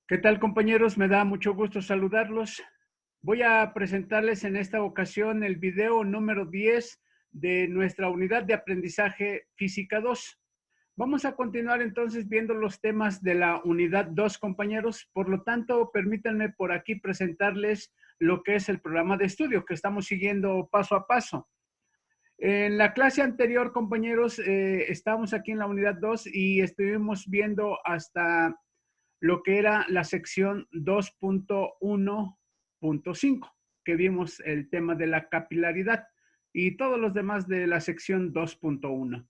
¿Qué tal, compañeros? Me da mucho gusto saludarlos. Voy a presentarles en esta ocasión el video número 10 de nuestra unidad de aprendizaje Física 2. Vamos a continuar entonces viendo los temas de la unidad 2, compañeros. Por lo tanto, permítanme por aquí presentarles lo que es el programa de estudio que estamos siguiendo paso a paso. En la clase anterior, compañeros, estábamos aquí en la unidad 2 y estuvimos viendo hasta lo que era la sección 2.1.5, que vimos el tema de la capilaridad y todos los demás de la sección 2.1.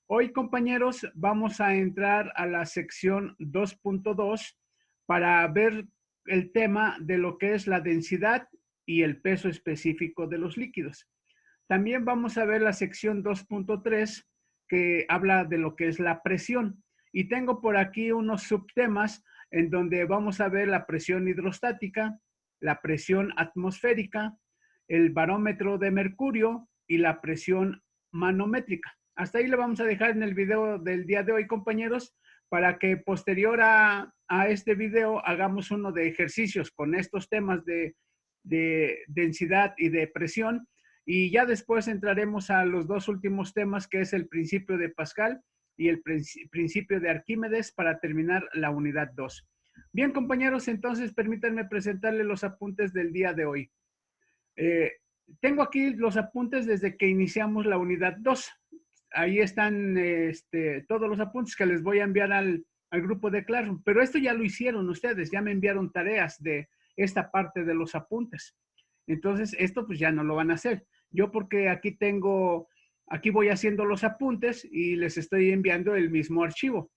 Hoy, compañeros, vamos a entrar a la sección 2.2 para ver el tema de lo que es la densidad y el peso específico de los líquidos. También vamos a ver la sección 2.3 que habla de lo que es la presión. Y tengo por aquí unos subtemas en donde vamos a ver la presión hidrostática, la presión atmosférica, el barómetro de mercurio y la presión manométrica. Hasta ahí lo vamos a dejar en el video del día de hoy, compañeros, para que posterior a este video hagamos uno de ejercicios con estos temas de densidad y de presión. Y ya después entraremos a los dos últimos temas, que es el principio de Pascal y el principio de Arquímedes, para terminar la unidad 2. Bien, compañeros, entonces permítanme presentarles los apuntes del día de hoy. Tengo aquí los apuntes desde que iniciamos la unidad 2. Ahí están todos los apuntes que les voy a enviar al grupo de Classroom. Pero esto ya lo hicieron ustedes, ya me enviaron tareas de esta parte de los apuntes. Entonces, esto pues ya no lo van a hacer. Yo porque aquí voy haciendo los apuntes y les estoy enviando el mismo archivo.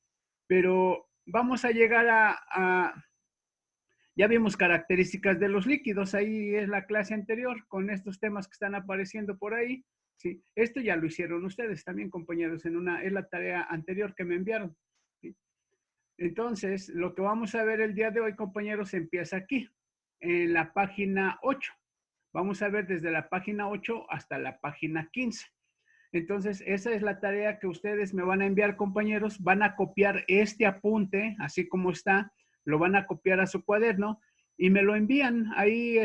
Pero vamos a llegar ya vimos características de los líquidos, ahí es la clase anterior con estos temas que están apareciendo por ahí. ¿Sí? Esto ya lo hicieron ustedes también, compañeros, es la tarea anterior que me enviaron. ¿Sí? Entonces, lo que vamos a ver el día de hoy, compañeros, empieza aquí, en la página 8. Vamos a ver desde la página 8 hasta la página 15. Entonces, esa es la tarea que ustedes me van a enviar, compañeros. Van a copiar este apunte, así como está, lo van a copiar a su cuaderno y me lo envían ahí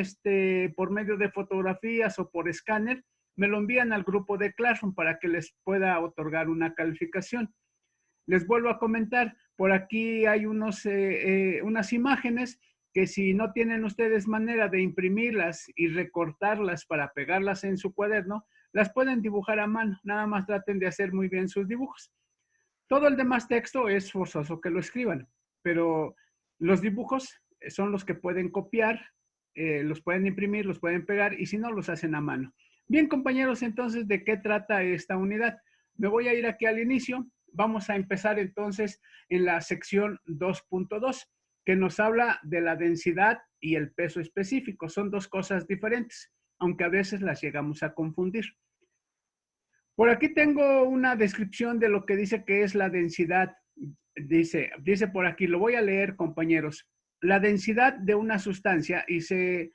por medio de fotografías o por escáner. Me lo envían al grupo de Classroom para que les pueda otorgar una calificación. Les vuelvo a comentar, por aquí hay unas imágenes que si no tienen ustedes manera de imprimirlas y recortarlas para pegarlas en su cuaderno, las pueden dibujar a mano. Nada más traten de hacer muy bien sus dibujos. Todo el demás texto es forzoso que lo escriban, pero los dibujos son los que pueden copiar, los pueden imprimir, los pueden pegar y si no, los hacen a mano. Bien, compañeros, entonces, ¿de qué trata esta unidad? Me voy a ir aquí al inicio. Vamos a empezar entonces en la sección 2.2, que nos habla de la densidad y el peso específico. Son dos cosas diferentes, aunque a veces las llegamos a confundir. Por aquí tengo una descripción de lo que dice que es la densidad. Dice por aquí, lo voy a leer, compañeros. La densidad de una sustancia y se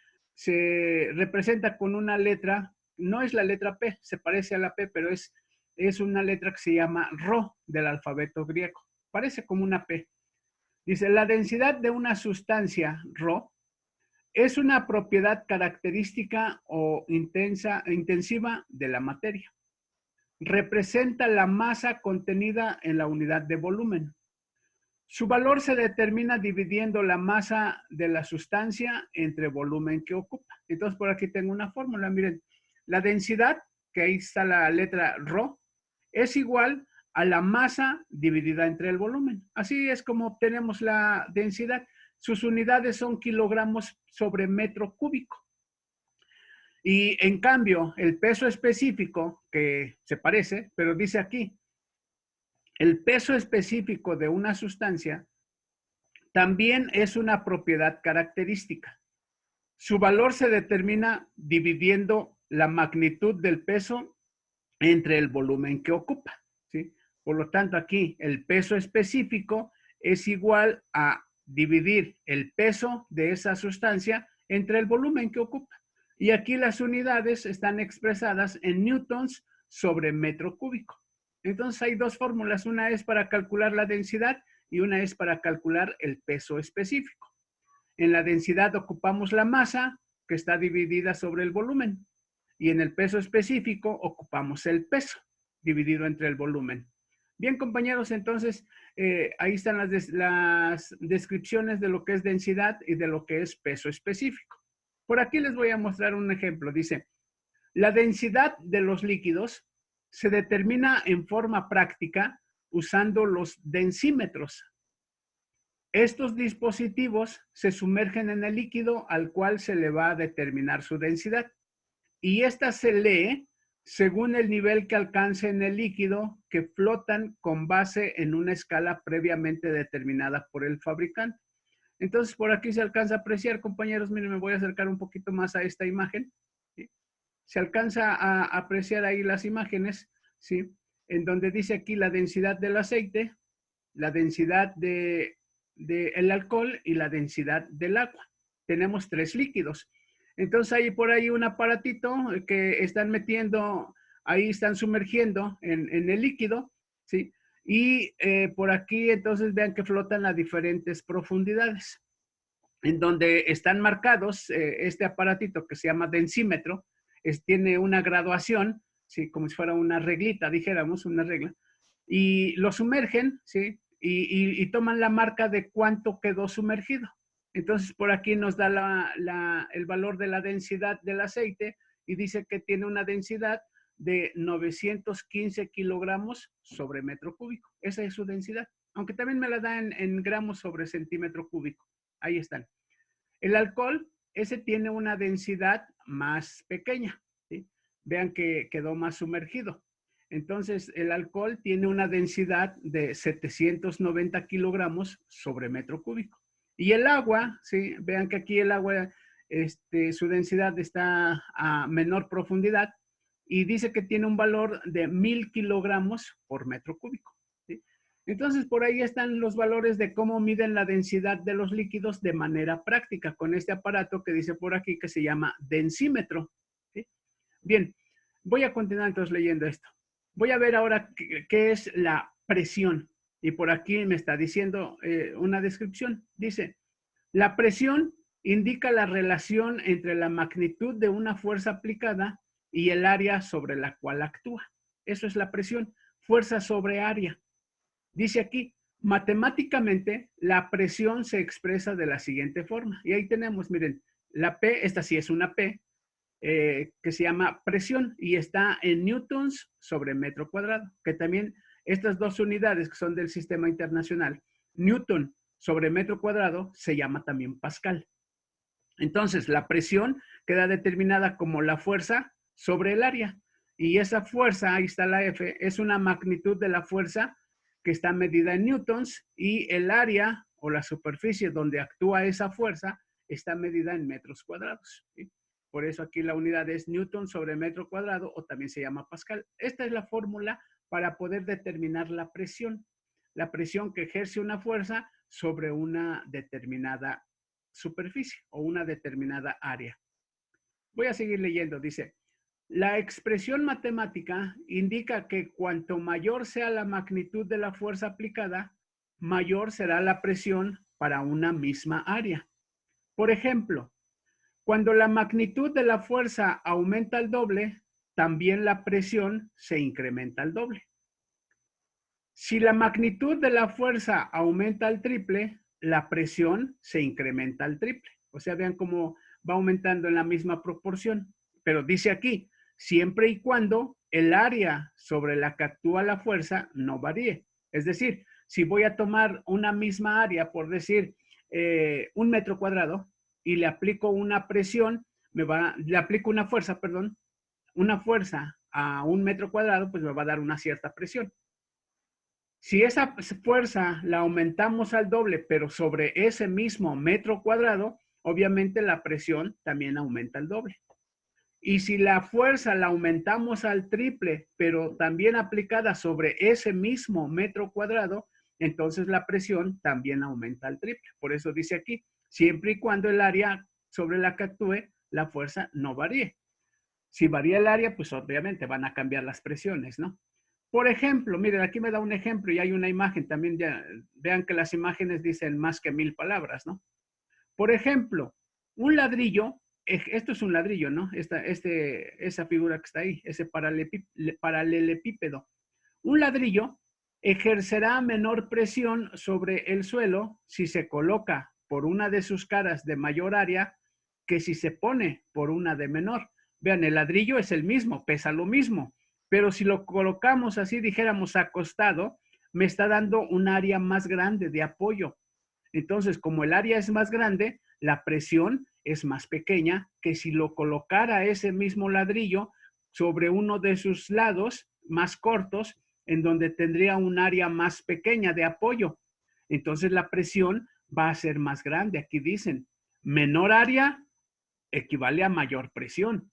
representa con una letra, no es la letra P, se parece a la P, pero es una letra que se llama Rho del alfabeto griego. Parece como una P. Dice, la densidad de una sustancia, Rho, es una propiedad característica o intensiva de la materia. Representa la masa contenida en la unidad de volumen. Su valor se determina dividiendo la masa de la sustancia entre volumen que ocupa. Entonces, por aquí tengo una fórmula. Miren, la densidad, que ahí está la letra Rho, es igual a la masa dividida entre el volumen. Así es como obtenemos la densidad. Sus unidades son kilogramos sobre metro cúbico. Y en cambio, el peso específico, que se parece, pero dice aquí, el peso específico de una sustancia también es una propiedad característica. Su valor se determina dividiendo la magnitud del peso entre el volumen que ocupa, ¿sí? Por lo tanto, aquí el peso específico es igual a dividir el peso de esa sustancia entre el volumen que ocupa. Y aquí las unidades están expresadas en newtons sobre metro cúbico. Entonces hay dos fórmulas, una es para calcular la densidad y una es para calcular el peso específico. En la densidad ocupamos la masa, que está dividida sobre el volumen. Y en el peso específico ocupamos el peso, dividido entre el volumen. Bien, compañeros, entonces ahí están las descripciones de lo que es densidad y de lo que es peso específico. Por aquí les voy a mostrar un ejemplo. Dice, la densidad de los líquidos se determina en forma práctica usando los densímetros. Estos dispositivos se sumergen en el líquido al cual se le va a determinar su densidad. Y esta se lee según el nivel que alcance en el líquido, que flotan con base en una escala previamente determinada por el fabricante. Entonces, por aquí se alcanza a apreciar, compañeros, miren, me voy a acercar un poquito más a esta imagen, ¿sí? Se alcanza a apreciar ahí las imágenes, ¿sí? En donde dice aquí la densidad del aceite, la densidad del alcohol y la densidad del agua. Tenemos 3 líquidos. Entonces hay por ahí un aparatito que están metiendo, ahí están sumergiendo en el líquido, ¿sí? Y por aquí entonces vean que flotan a diferentes profundidades, en donde están marcados este aparatito que se llama densímetro, tiene una graduación, ¿sí? Como si fuera una reglita, dijéramos, una regla, y lo sumergen, ¿sí? Y toman la marca de cuánto quedó sumergido. Entonces, por aquí nos da el valor de la densidad del aceite y dice que tiene una densidad de 915 kilogramos sobre metro cúbico. Esa es su densidad, aunque también me la da en gramos sobre centímetro cúbico. Ahí están. El alcohol, ese tiene una densidad más pequeña, ¿sí? Vean que quedó más sumergido. Entonces, el alcohol tiene una densidad de 790 kilogramos sobre metro cúbico. Y el agua, ¿sí? Vean que aquí el agua, su densidad está a menor profundidad y dice que tiene un valor de 1000 kilogramos por metro cúbico, ¿sí? Entonces, por ahí están los valores de cómo miden la densidad de los líquidos de manera práctica con este aparato que dice por aquí que se llama densímetro, ¿sí? Bien, voy a continuar entonces leyendo esto. Voy a ver ahora qué es la presión. Y por aquí me está diciendo una descripción. Dice, la presión indica la relación entre la magnitud de una fuerza aplicada y el área sobre la cual actúa. Eso es la presión, fuerza sobre área. Dice aquí, matemáticamente, la presión se expresa de la siguiente forma. Y ahí tenemos, miren, la P, esta sí es una P, que se llama presión y está en newtons sobre metro cuadrado, que también estas dos unidades que son del sistema internacional, newton sobre metro cuadrado, se llama también pascal. Entonces, la presión queda determinada como la fuerza sobre el área. Y esa fuerza, ahí está la F, es una magnitud de la fuerza que está medida en newtons y el área o la superficie donde actúa esa fuerza está medida en metros cuadrados, ¿sí? Por eso aquí la unidad es newton sobre metro cuadrado o también se llama pascal. Esta es la fórmula para poder determinar la presión que ejerce una fuerza sobre una determinada superficie o una determinada área. Voy a seguir leyendo, dice, la expresión matemática indica que cuanto mayor sea la magnitud de la fuerza aplicada, mayor será la presión para una misma área. Por ejemplo, cuando la magnitud de la fuerza aumenta al doble, también la presión se incrementa al doble. Si la magnitud de la fuerza aumenta al triple, la presión se incrementa al triple. O sea, vean cómo va aumentando en la misma proporción. Pero dice aquí, siempre y cuando el área sobre la que actúa la fuerza no varíe. Es decir, si voy a tomar una misma área, por decir, 1 metro cuadrado, y le aplico una presión, le aplico una fuerza, perdón, una fuerza a 1 metro cuadrado, pues me va a dar una cierta presión. Si esa fuerza la aumentamos al doble, pero sobre ese mismo metro cuadrado, obviamente la presión también aumenta al doble. Y si la fuerza la aumentamos al triple, pero también aplicada sobre ese mismo metro cuadrado, entonces la presión también aumenta al triple. Por eso dice aquí, siempre y cuando el área sobre la que actúe, la fuerza no varíe. Si varía el área, pues obviamente van a cambiar las presiones, ¿no? Por ejemplo, miren, aquí me da un ejemplo y hay una imagen también, ya vean que las imágenes dicen más que 1000 palabras, ¿no? Por ejemplo, un ladrillo, esto es un ladrillo, ¿no? Esa figura que está ahí, ese paralelepípedo. Un ladrillo ejercerá menor presión sobre el suelo si se coloca por una de sus caras de mayor área que si se pone por una de menor. Vean, el ladrillo es el mismo, pesa lo mismo, pero si lo colocamos así, dijéramos acostado, me está dando un área más grande de apoyo. Entonces, como el área es más grande, la presión es más pequeña que si lo colocara ese mismo ladrillo sobre uno de sus lados más cortos, en donde tendría un área más pequeña de apoyo. Entonces, la presión va a ser más grande. Aquí dicen, menor área equivale a mayor presión.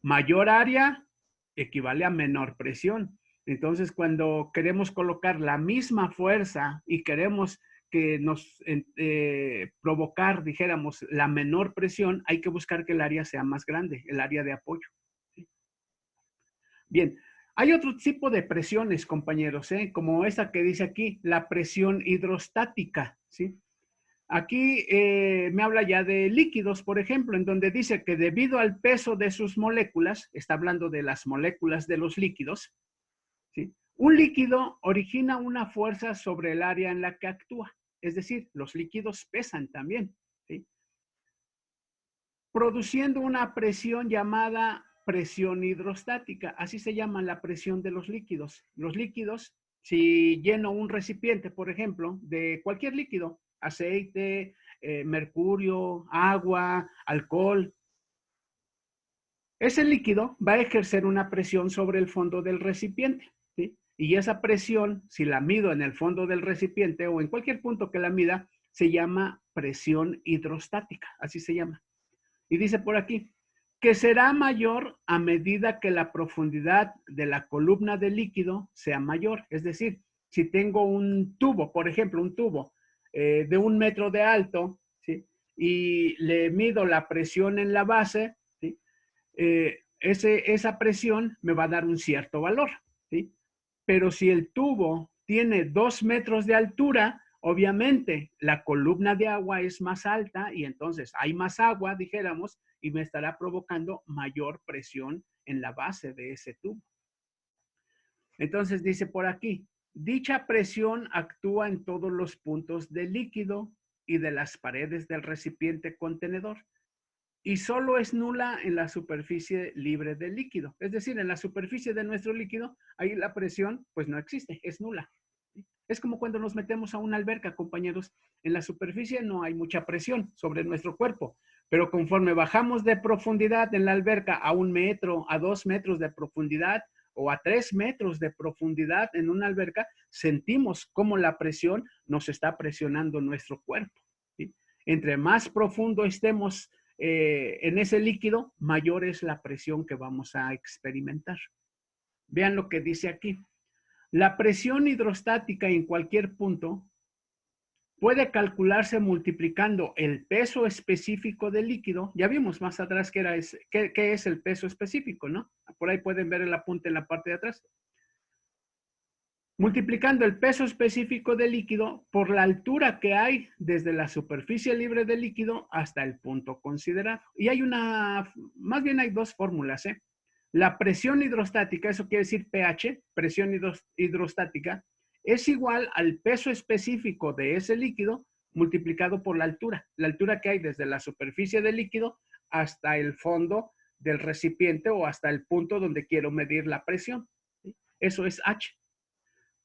Mayor área equivale a menor presión. Entonces, cuando queremos colocar la misma fuerza y queremos que nos provocar, dijéramos, la menor presión, hay que buscar que el área sea más grande, el área de apoyo. ¿Sí? Bien, hay otro tipo de presiones, compañeros, como esta que dice aquí, la presión hidrostática, ¿sí? Aquí me habla ya de líquidos, por ejemplo, en donde dice que debido al peso de sus moléculas, está hablando de las moléculas de los líquidos, ¿sí? Un líquido origina una fuerza sobre el área en la que actúa. Es decir, los líquidos pesan también, ¿sí? Produciendo una presión llamada presión hidrostática. Así se llama la presión de los líquidos. Los líquidos, si lleno un recipiente, por ejemplo, de cualquier líquido, aceite, mercurio, agua, alcohol, ese líquido va a ejercer una presión sobre el fondo del recipiente, ¿sí? Y esa presión, si la mido en el fondo del recipiente o en cualquier punto que la mida, se llama presión hidrostática, así se llama. Y dice por aquí, que será mayor a medida que la profundidad de la columna de líquido sea mayor. Es decir, si tengo un tubo, por ejemplo, un tubo de 1 metro de alto, ¿sí? Y le mido la presión en la base, ¿sí? Esa presión me va a dar un cierto valor, ¿sí? Pero si el tubo tiene 2 metros de altura, obviamente la columna de agua es más alta y entonces hay más agua, dijéramos, y me estará provocando mayor presión en la base de ese tubo. Entonces dice por aquí, dicha presión actúa en todos los puntos del líquido y de las paredes del recipiente contenedor y solo es nula en la superficie libre del líquido. Es decir, en la superficie de nuestro líquido, ahí la presión pues no existe, es nula. Es como cuando nos metemos a una alberca, compañeros. En la superficie no hay mucha presión sobre nuestro cuerpo, pero conforme bajamos de profundidad en la alberca a 1 metro, a 2 metros de profundidad o a 3 metros de profundidad en una alberca, sentimos cómo la presión nos está presionando nuestro cuerpo, ¿sí? Entre más profundo estemos en ese líquido, mayor es la presión que vamos a experimentar. Vean lo que dice aquí. La presión hidrostática en cualquier punto puede calcularse multiplicando el peso específico del líquido. Ya vimos más atrás qué es el peso específico, ¿no? Por ahí pueden ver el apunte en la parte de atrás. Multiplicando el peso específico del líquido por la altura que hay desde la superficie libre del líquido hasta el punto considerado. Y hay más bien hay 2 fórmulas, ¿eh? La presión hidrostática, eso quiere decir pH, presión hidrostática, es igual al peso específico de ese líquido multiplicado por la altura que hay desde la superficie del líquido hasta el fondo del recipiente o hasta el punto donde quiero medir la presión. Eso es H.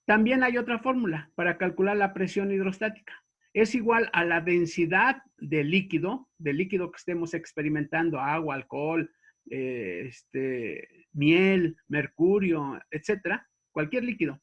También hay otra fórmula para calcular la presión hidrostática. Es igual a la densidad del líquido que estemos experimentando, agua, alcohol, miel, mercurio, etcétera, cualquier líquido.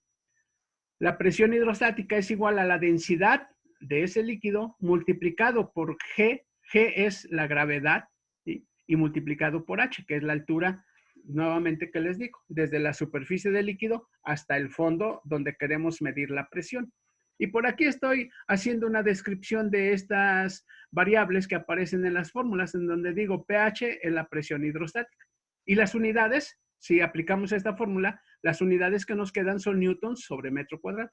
La presión hidrostática es igual a la densidad de ese líquido multiplicado por G. G es la gravedad, ¿sí? Y multiplicado por H, que es la altura, nuevamente que les digo, desde la superficie del líquido hasta el fondo donde queremos medir la presión. Y por aquí estoy haciendo una descripción de estas variables que aparecen en las fórmulas, en donde digo pH es la presión hidrostática. Y las unidades, si aplicamos esta fórmula, las unidades que nos quedan son newtons sobre metro cuadrado.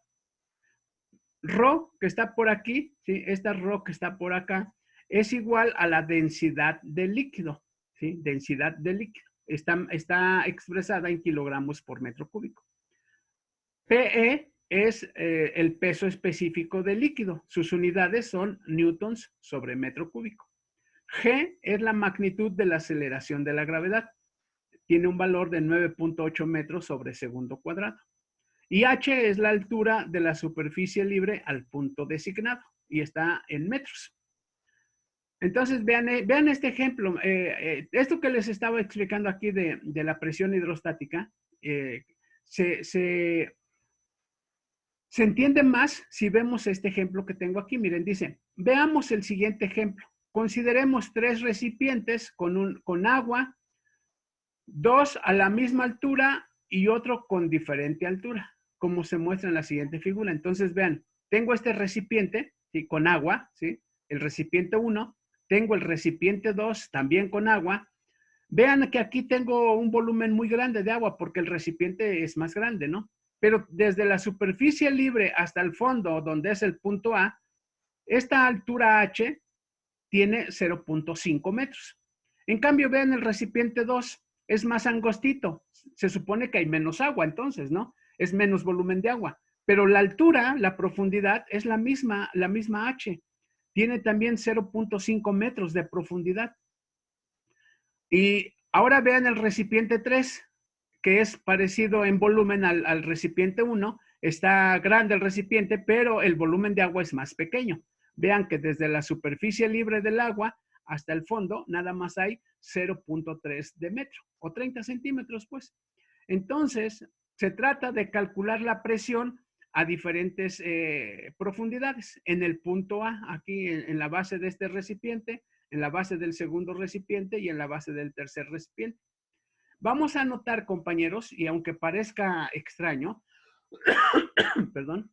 Rho, que está por aquí, ¿sí? Esta Rho que está por acá, es igual a la densidad del líquido, ¿sí? Densidad del líquido. Está expresada en kilogramos por metro cúbico. PE es el peso específico del líquido. Sus unidades son newtons sobre metro cúbico. G es la magnitud de la aceleración de la gravedad. Tiene un valor de 9.8 metros sobre segundo cuadrado. Y H es la altura de la superficie libre al punto designado y está en metros. Entonces, vean este ejemplo. Esto que les estaba explicando aquí de la presión hidrostática, se entiende más si vemos este ejemplo que tengo aquí. Miren, dice, veamos el siguiente ejemplo. Consideremos 3 recipientes con agua, 2 a la misma altura y otro con diferente altura, como se muestra en la siguiente figura. Entonces, vean, tengo este recipiente, ¿sí?, con agua, ¿sí? El recipiente 1, tengo el recipiente 2 también con agua. Vean que aquí tengo un volumen muy grande de agua porque el recipiente es más grande, ¿no? Pero desde la superficie libre hasta el fondo, donde es el punto A, esta altura H tiene 0.5 metros. En cambio, vean el recipiente 2, es más angostito. Se supone que hay menos agua entonces, ¿no? Es menos volumen de agua. Pero la altura, la profundidad, es la misma H. Tiene también 0.5 metros de profundidad. Y ahora vean el recipiente 3, que es parecido en volumen al recipiente 1. Está grande el recipiente, pero el volumen de agua es más pequeño. Vean que desde la superficie libre del agua hasta el fondo nada más hay 0.3 de metro o 30 centímetros, pues. Entonces, se trata de calcular la presión a diferentes profundidades. En el punto A, aquí en la base de este recipiente, en la base del segundo recipiente y en la base del tercer recipiente. Vamos a notar, compañeros, y aunque parezca extraño, perdón,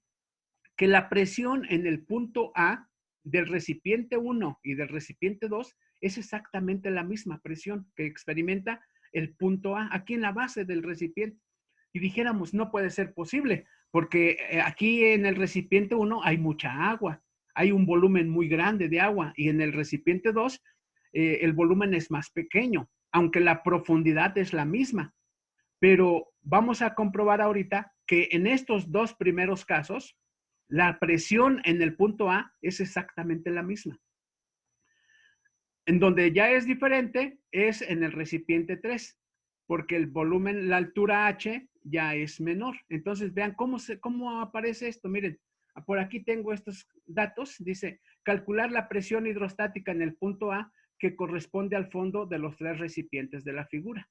que la presión en el punto A del recipiente 1 y del recipiente 2 es exactamente la misma presión que experimenta el punto A aquí en la base del recipiente. Y dijéramos, no puede ser posible, porque aquí en el recipiente 1 hay mucha agua, hay un volumen muy grande de agua, y en el recipiente 2 el volumen es más pequeño, aunque la profundidad es la misma. Pero vamos a comprobar ahorita que en estos dos primeros casos, la presión en el punto A es exactamente la misma. En donde ya es diferente es en el recipiente 3, porque el volumen, la altura H ya es menor. Entonces, vean cómo aparece esto. Miren, por aquí tengo estos datos. Dice, calcular la presión hidrostática en el punto A que corresponde al fondo de los 3 recipientes de la figura.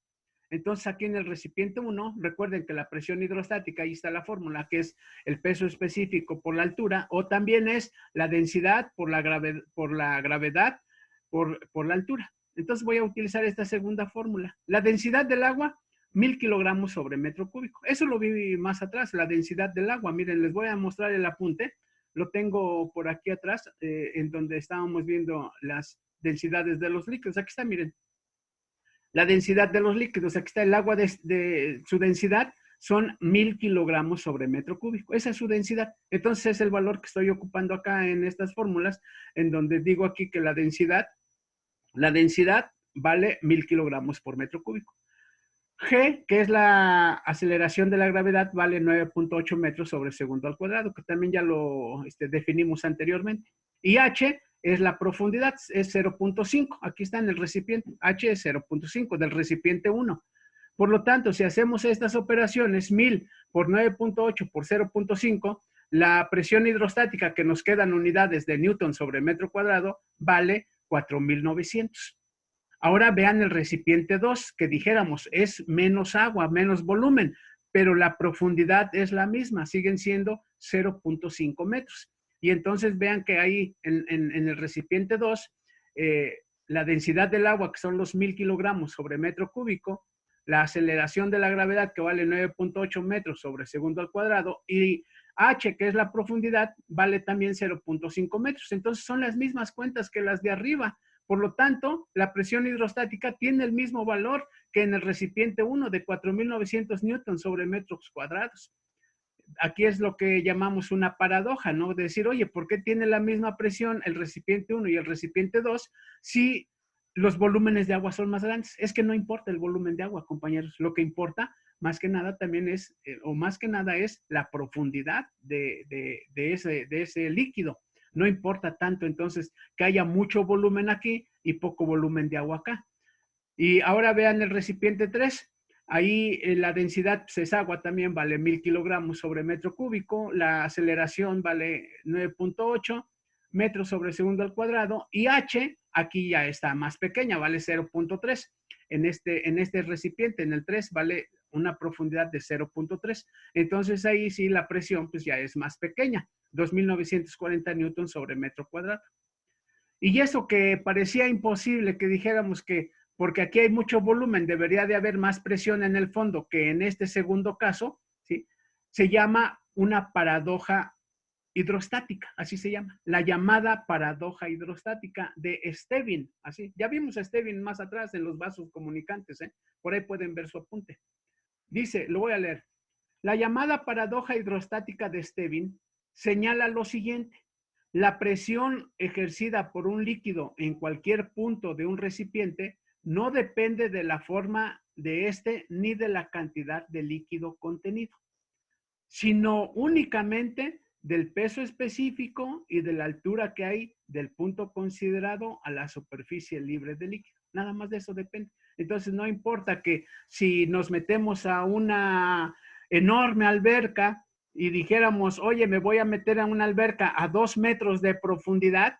Entonces, aquí en el recipiente 1, recuerden que la presión hidrostática, ahí está la fórmula, que es el peso específico por la altura, o también es la densidad por la gravedad por la altura. Entonces, voy a utilizar esta segunda fórmula. La densidad del agua, 1000 kilogramos sobre metro cúbico. Eso lo vi más atrás, la densidad del agua. Miren, les voy a mostrar el apunte. Lo tengo por aquí atrás, en donde estábamos viendo las densidades de los líquidos. Aquí está, miren. La densidad de los líquidos, aquí está el agua de su densidad, son 1000 kilogramos sobre metro cúbico. Esa es su densidad. Entonces es el valor que estoy ocupando acá en estas fórmulas, en donde digo aquí que la densidad vale 1000 kilogramos por metro cúbico. G, que es la aceleración de la gravedad, vale 9.8 metros sobre segundo al cuadrado, que también ya lo definimos anteriormente. Y H es la profundidad, es 0.5. Aquí está en el recipiente. H es 0.5 del recipiente 1. Por lo tanto, si hacemos estas operaciones, 1000 por 9.8 por 0.5, la presión hidrostática que nos quedan unidades de Newton sobre metro cuadrado vale 4900. Ahora vean el recipiente 2, que dijéramos es menos agua, menos volumen, pero la profundidad es la misma, siguen siendo 0.5 metros. Y entonces vean que ahí en el recipiente 2, la densidad del agua, que son los 1000 kilogramos sobre metro cúbico, la aceleración de la gravedad, que vale 9.8 metros sobre segundo al cuadrado, y H, que es la profundidad, vale también 0.5 metros. Entonces son las mismas cuentas que las de arriba. Por lo tanto, la presión hidrostática tiene el mismo valor que en el recipiente 1 de 4900 newtons sobre metros cuadrados. aquí es lo que llamamos una paradoja, ¿no? De decir, oye, ¿por qué tiene la misma presión el recipiente 1 y el recipiente 2 si los volúmenes de agua son más grandes? Es que no importa el volumen de agua, compañeros. Lo que importa más que nada también es, o más que nada es la profundidad de ese líquido. No importa tanto entonces que haya mucho volumen aquí y poco volumen de agua acá. Y ahora vean el recipiente 3. Ahí la densidad pues, es agua también, vale 1000 kilogramos sobre metro cúbico. La aceleración vale 9.8 metros sobre segundo al cuadrado. Y H, aquí ya está más pequeña, vale 0.3. En este recipiente, en el 3, vale una profundidad de 0.3. Entonces ahí sí la presión pues ya es más pequeña, 2.940 newtons sobre metro cuadrado. Y eso que parecía imposible que dijéramos que porque aquí hay mucho volumen, debería de haber más presión en el fondo que en este segundo caso, ¿sí? Se llama una paradoja hidrostática, así se llama, la llamada paradoja hidrostática de Stevin, así. Ya vimos a Stevin más atrás en los vasos comunicantes, ¿eh? Por ahí pueden ver su apunte. Dice, lo voy a leer, la llamada paradoja hidrostática de Stevin señala lo siguiente. La presión ejercida por un líquido en cualquier punto de un recipiente no depende de la forma de este ni de la cantidad de líquido contenido, sino únicamente del peso específico y de la altura que hay del punto considerado a la superficie libre de líquido. Nada más de eso depende. Entonces no importa que si nos metemos a una enorme alberca y dijéramos, oye, me voy a meter a una alberca a 2 metros de profundidad,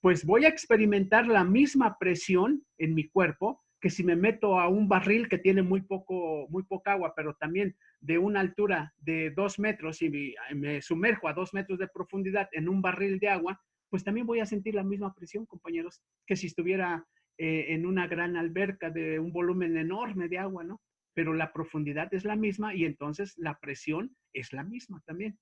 pues voy a experimentar la misma presión en mi cuerpo que si me meto a un barril que tiene muy poca agua, pero también de una altura de 2 metros y me sumerjo a 2 metros de profundidad en un barril de agua, pues también voy a sentir la misma presión, compañeros, que si estuviera en una gran alberca de un volumen enorme de agua, ¿no? Pero la profundidad es la misma y entonces la presión es la misma también.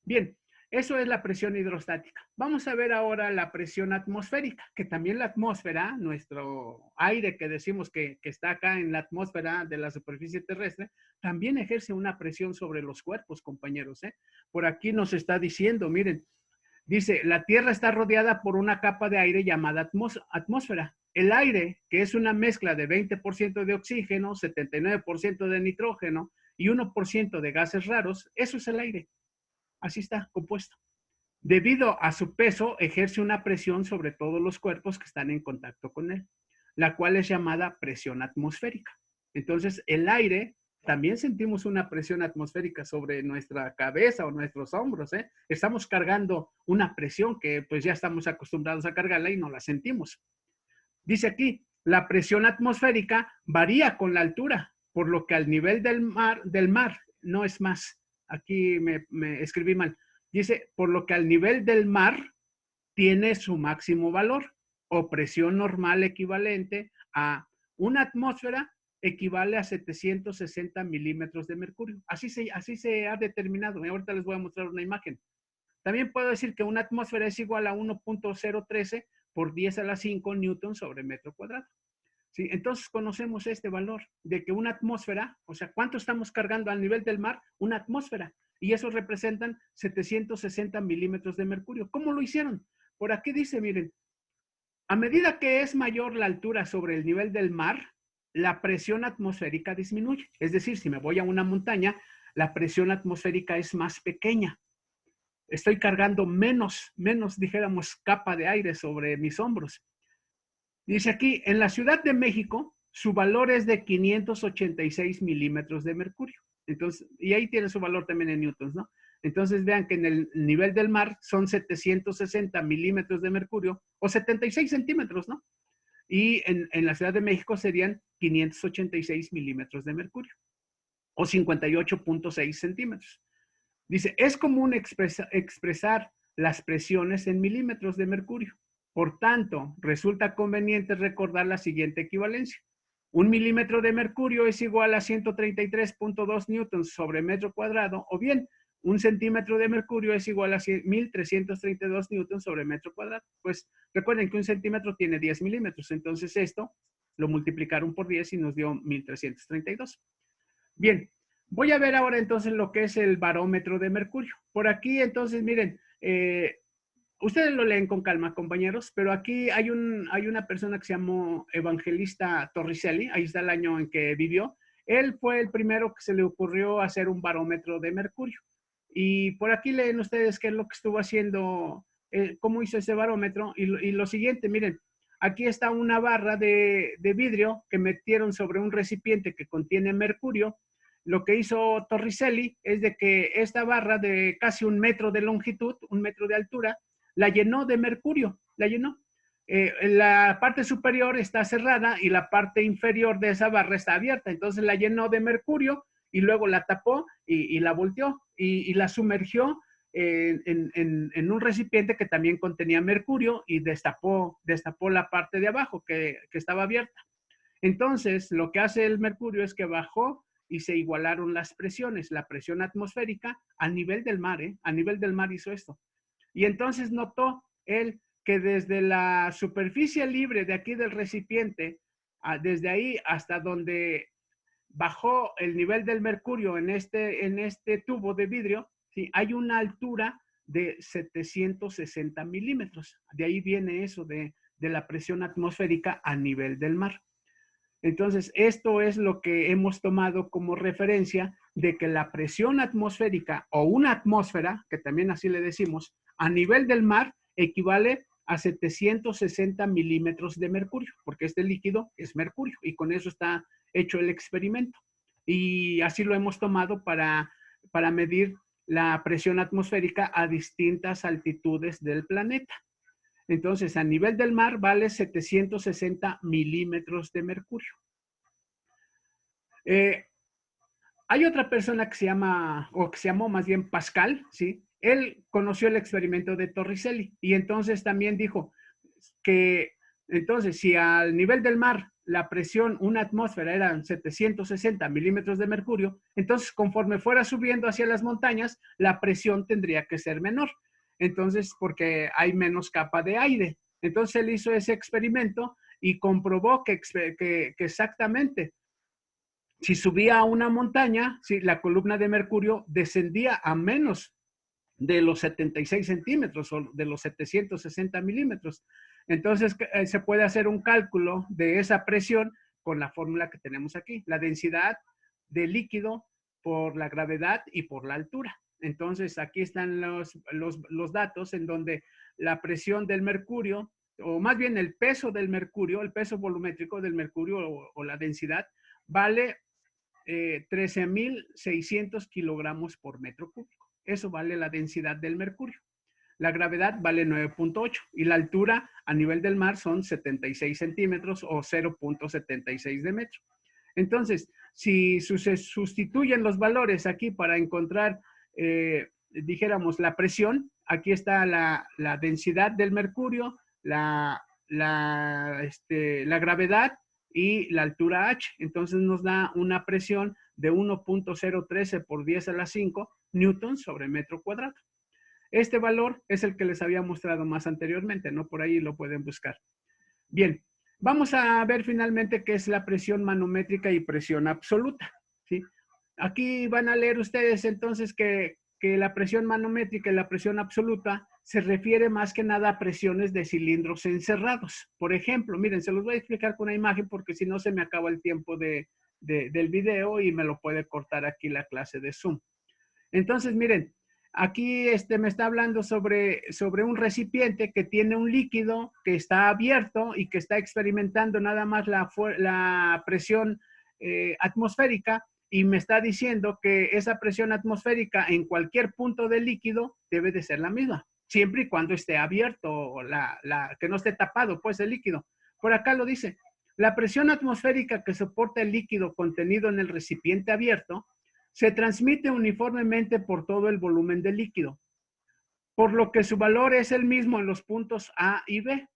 Bien, eso es la presión hidrostática. Vamos a ver ahora la presión atmosférica, que también la atmósfera, nuestro aire que decimos que está acá en la atmósfera de la superficie terrestre, también ejerce una presión sobre los cuerpos, compañeros. Por aquí nos está diciendo, miren, dice, la Tierra está rodeada por una capa de aire llamada atmósfera. El aire, que es una mezcla de 20% de oxígeno, 79% de nitrógeno y 1% de gases raros, eso es el aire. Así está compuesto. Debido a su peso, ejerce una presión sobre todos los cuerpos que están en contacto con él, la cual es llamada presión atmosférica. Entonces, el aire, también sentimos una presión atmosférica sobre nuestra cabeza o nuestros hombros, ¿eh? Estamos cargando una presión que pues ya estamos acostumbrados a cargarla y no la sentimos. Dice aquí, la presión atmosférica varía con la altura, por lo que al nivel del mar no es más. Aquí me escribí mal. Dice, por lo que al nivel del mar tiene su máximo valor o presión normal equivalente a una atmósfera equivale a 760 milímetros de mercurio. Así se ha determinado. Y ahorita les voy a mostrar una imagen. También puedo decir que una atmósfera es igual a 1.013 por 10 a la 5 newtons sobre metro cuadrado. ¿Sí? Entonces conocemos este valor de que una atmósfera, o sea, ¿cuánto estamos cargando al nivel del mar? Una atmósfera. Y eso representan 760 milímetros de mercurio. ¿Cómo lo hicieron? Por aquí dice, miren, a medida que es mayor la altura sobre el nivel del mar, la presión atmosférica disminuye. Es decir, si me voy a una montaña, la presión atmosférica es más pequeña. Estoy cargando menos, dijéramos, capa de aire sobre mis hombros. Dice aquí, en la Ciudad de México, su valor es de 586 milímetros de mercurio. Entonces, y ahí tiene su valor también en newtons, ¿no? Entonces vean que en el nivel del mar son 760 milímetros de mercurio o 76 centímetros, ¿no? Y en la Ciudad de México serían 586 milímetros de mercurio o 58.6 centímetros. Dice, es común expresar las presiones en milímetros de mercurio. Por tanto, resulta conveniente recordar la siguiente equivalencia. Un milímetro de mercurio es igual a 133.2 newtons sobre metro cuadrado, o bien, un centímetro de mercurio es igual a 1.332 newtons sobre metro cuadrado. Pues recuerden que un centímetro tiene 10 milímetros, entonces esto lo multiplicaron por 10 y nos dio 1.332. Bien, Voy a ver ahora entonces lo que es el barómetro de mercurio. Por aquí entonces, miren, ustedes lo leen con calma, compañeros, pero aquí hay una persona que se llamó Evangelista Torricelli, ahí está el año en que vivió. Él fue el primero que se le ocurrió hacer un barómetro de mercurio. Y por aquí leen ustedes qué es lo que estuvo haciendo, cómo hizo ese barómetro. Y lo siguiente, miren, aquí está una barra de vidrio que metieron sobre un recipiente que contiene mercurio. Lo que hizo Torricelli es de que esta barra de casi 1 metro de longitud, 1 metro de altura, la llenó de mercurio, la llenó. La parte superior está cerrada y la parte inferior de esa barra está abierta. Entonces la llenó de mercurio y luego la tapó y la volteó y la sumergió en un recipiente que también contenía mercurio y destapó la parte de abajo que estaba abierta. Entonces, lo que hace el mercurio es que bajó y se igualaron las presiones, la presión atmosférica a nivel del mar, a nivel del mar hizo esto. Y entonces notó él que desde la superficie libre de aquí del recipiente, desde ahí hasta donde bajó el nivel del mercurio en este tubo de vidrio, ¿sí? Hay una altura de 760 milímetros. De ahí viene eso de la presión atmosférica a nivel del mar. Entonces, esto es lo que hemos tomado como referencia de que la presión atmosférica o una atmósfera, que también así le decimos, a nivel del mar equivale a 760 milímetros de mercurio, porque este líquido es mercurio y con eso está hecho el experimento. Y así lo hemos tomado para medir la presión atmosférica a distintas altitudes del planeta. Entonces, a nivel del mar vale 760 milímetros de mercurio. Hay otra persona que se llama, o que se llamó más bien Pascal, ¿sí? Él conoció el experimento de Torricelli y entonces también dijo que, entonces, si al nivel del mar la presión, una atmósfera eran 760 milímetros de mercurio, entonces conforme fuera subiendo hacia las montañas, la presión tendría que ser menor. Entonces, porque hay menos capa de aire. Entonces él hizo ese experimento y comprobó que exactamente si subía a una montaña, si la columna de mercurio descendía a menos de los 76 centímetros o de los 760 milímetros. Entonces se puede hacer un cálculo de esa presión con la fórmula que tenemos aquí, la densidad de líquido por la gravedad y por la altura. Entonces aquí están los datos en donde la presión del mercurio, o más bien el peso del mercurio, el peso volumétrico del mercurio o la densidad, vale 13.600 kilogramos por metro cúbico. Eso vale la densidad del mercurio. La gravedad vale 9.8 y la altura a nivel del mar son 76 centímetros o 0.76 de metro. Entonces, si se sustituyen los valores aquí para encontrar, dijéramos, la presión, aquí está la densidad del mercurio, la gravedad y la altura H. Entonces nos da una presión de 1.013 por 10 a la 5 newtons sobre metro cuadrado. Este valor es el que les había mostrado más anteriormente, ¿no? Por ahí lo pueden buscar. Bien, vamos a ver finalmente qué es la presión manométrica y presión absoluta, ¿sí? Aquí van a leer ustedes entonces que la presión manométrica y la presión absoluta se refiere más que nada a presiones de cilindros encerrados. Por ejemplo, miren, se los voy a explicar con una imagen porque si no se me acaba el tiempo del video y me lo puede cortar aquí la clase de Zoom. Entonces, miren, aquí me está hablando sobre un recipiente que tiene un líquido que está abierto y que está experimentando nada más la presión atmosférica y me está diciendo que esa presión atmosférica en cualquier punto del líquido debe de ser la misma, siempre y cuando esté abierto, o que no esté tapado, pues, el líquido. Por acá lo dice, la presión atmosférica que soporta el líquido contenido en el recipiente abierto se transmite uniformemente por todo el volumen del líquido, por lo que su valor es el mismo en los puntos A y B.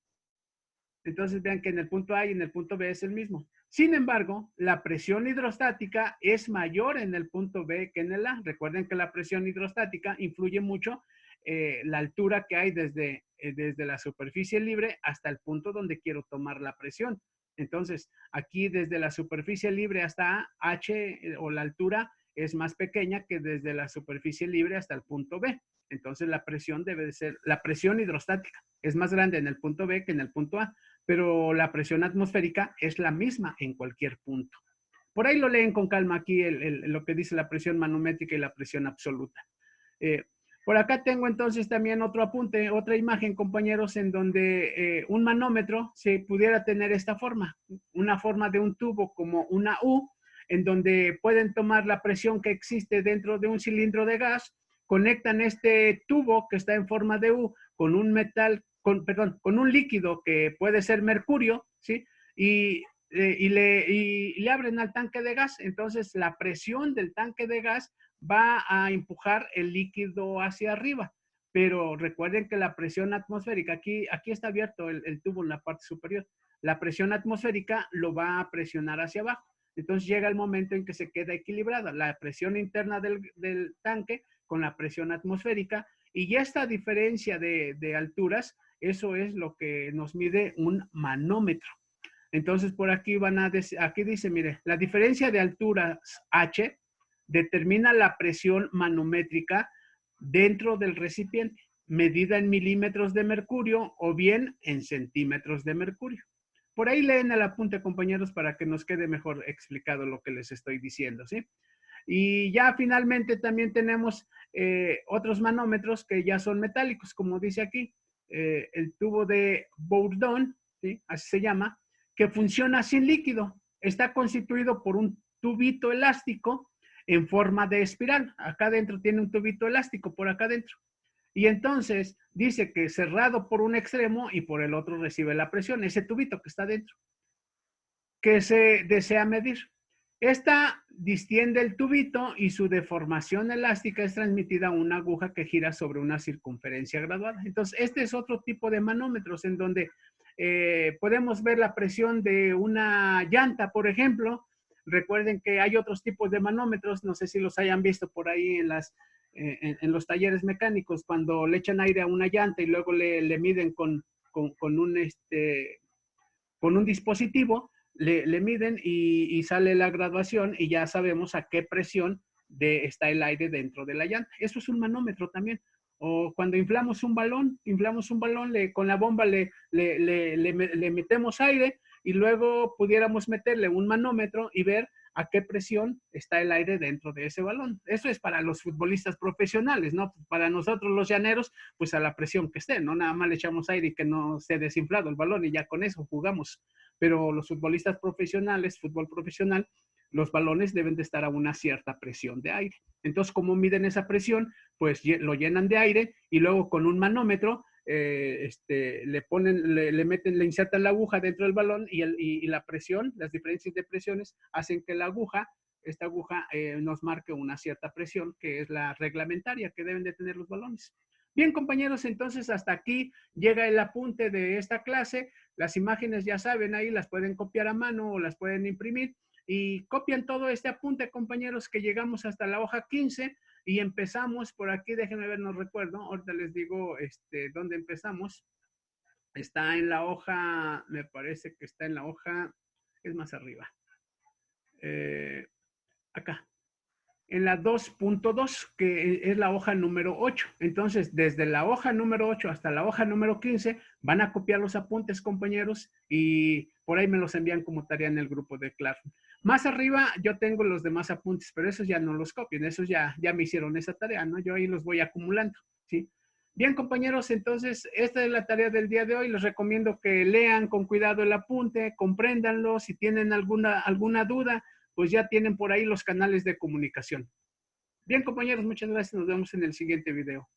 Entonces vean que en el punto A y en el punto B es el mismo. Sin embargo, la presión hidrostática es mayor en el punto B que en el A. Recuerden que la presión hidrostática influye mucho la altura que hay desde la superficie libre hasta el punto donde quiero tomar la presión. Entonces, aquí desde la superficie libre hasta A, H o la altura es más pequeña que desde la superficie libre hasta el punto B. Entonces la presión debe de ser, la presión hidrostática es más grande en el punto B que en el punto A, pero la presión atmosférica es la misma en cualquier punto. Por ahí lo leen con calma aquí lo que dice la presión manométrica y la presión absoluta. Por acá tengo entonces también otro apunte, otra imagen, compañeros, en donde un manómetro se pudiera tener esta forma, una forma de un tubo como una U, en donde pueden tomar la presión que existe dentro de un cilindro de gas, conectan este tubo que está en forma de U con un metal, con un líquido que puede ser mercurio, ¿sí? Y le abren al tanque de gas. Entonces la presión del tanque de gas va a empujar el líquido hacia arriba. Pero recuerden que la presión atmosférica, aquí está abierto el tubo en la parte superior, la presión atmosférica lo va a presionar hacia abajo. Entonces llega el momento en que se queda equilibrada la presión interna del tanque con la presión atmosférica, y esta diferencia de alturas, eso es lo que nos mide un manómetro. Entonces por aquí aquí dice, mire, la diferencia de alturas H determina la presión manométrica dentro del recipiente, medida en milímetros de mercurio o bien en centímetros de mercurio. Por ahí leen el apunte, compañeros, para que nos quede mejor explicado lo que les estoy diciendo, ¿sí? Y ya finalmente también tenemos otros manómetros que ya son metálicos, como dice aquí, el tubo de Bourdon, ¿sí? Así se llama, que funciona sin líquido. Está constituido por un tubito elástico en forma de espiral. Acá adentro tiene un tubito elástico por acá adentro. Y entonces dice que cerrado por un extremo y por el otro recibe la presión, ese tubito que está dentro, que se desea medir. Esta distiende el tubito y su deformación elástica es transmitida a una aguja que gira sobre una circunferencia graduada. Entonces, este es otro tipo de manómetros en donde podemos ver la presión de una llanta, por ejemplo. Recuerden que hay otros tipos de manómetros, no sé si los hayan visto por ahí en los talleres mecánicos, cuando le echan aire a una llanta y luego le miden con un dispositivo, le miden y sale la graduación y ya sabemos a qué presión está el aire dentro de la llanta. Eso es un manómetro también. O cuando inflamos un balón, con la bomba le metemos aire y luego pudiéramos meterle un manómetro y ver a qué presión está el aire dentro de ese balón. Eso es para los futbolistas profesionales, ¿no? Para nosotros los llaneros, pues a la presión que esté, ¿no? Nada más le echamos aire y que no esté desinflado el balón y ya con eso jugamos. Pero los futbolistas profesionales, fútbol profesional, los balones deben de estar a una cierta presión de aire. Entonces, ¿cómo miden esa presión? Pues lo llenan de aire y luego con un manómetro le insertan la aguja dentro del balón y la presión, las diferencias de presiones hacen que esta aguja nos marque una cierta presión, que es la reglamentaria que deben de tener los balones. Bien, compañeros, entonces hasta aquí llega el apunte de esta clase. Las imágenes ya saben, ahí las pueden copiar a mano o las pueden imprimir y copian todo este apunte, compañeros, que llegamos hasta la hoja 15 y empezamos por aquí. Déjenme ver, no recuerdo, ahorita les digo dónde empezamos. Está en la hoja, me parece que está en la hoja, es más arriba. Acá, en la 2.2, que es la hoja número 8. Entonces, desde la hoja número 8 hasta la hoja número 15, van a copiar los apuntes, compañeros, y por ahí me los envían como tarea en el grupo de Classroom. Más arriba yo tengo los demás apuntes, pero esos ya no los copien, esos ya me hicieron esa tarea, ¿no? Yo ahí los voy acumulando, ¿sí? Bien, compañeros, entonces esta es la tarea del día de hoy. Les recomiendo que lean con cuidado el apunte, compréndanlo. Si tienen alguna duda, pues ya tienen por ahí los canales de comunicación. Bien, compañeros, muchas gracias. Nos vemos en el siguiente video.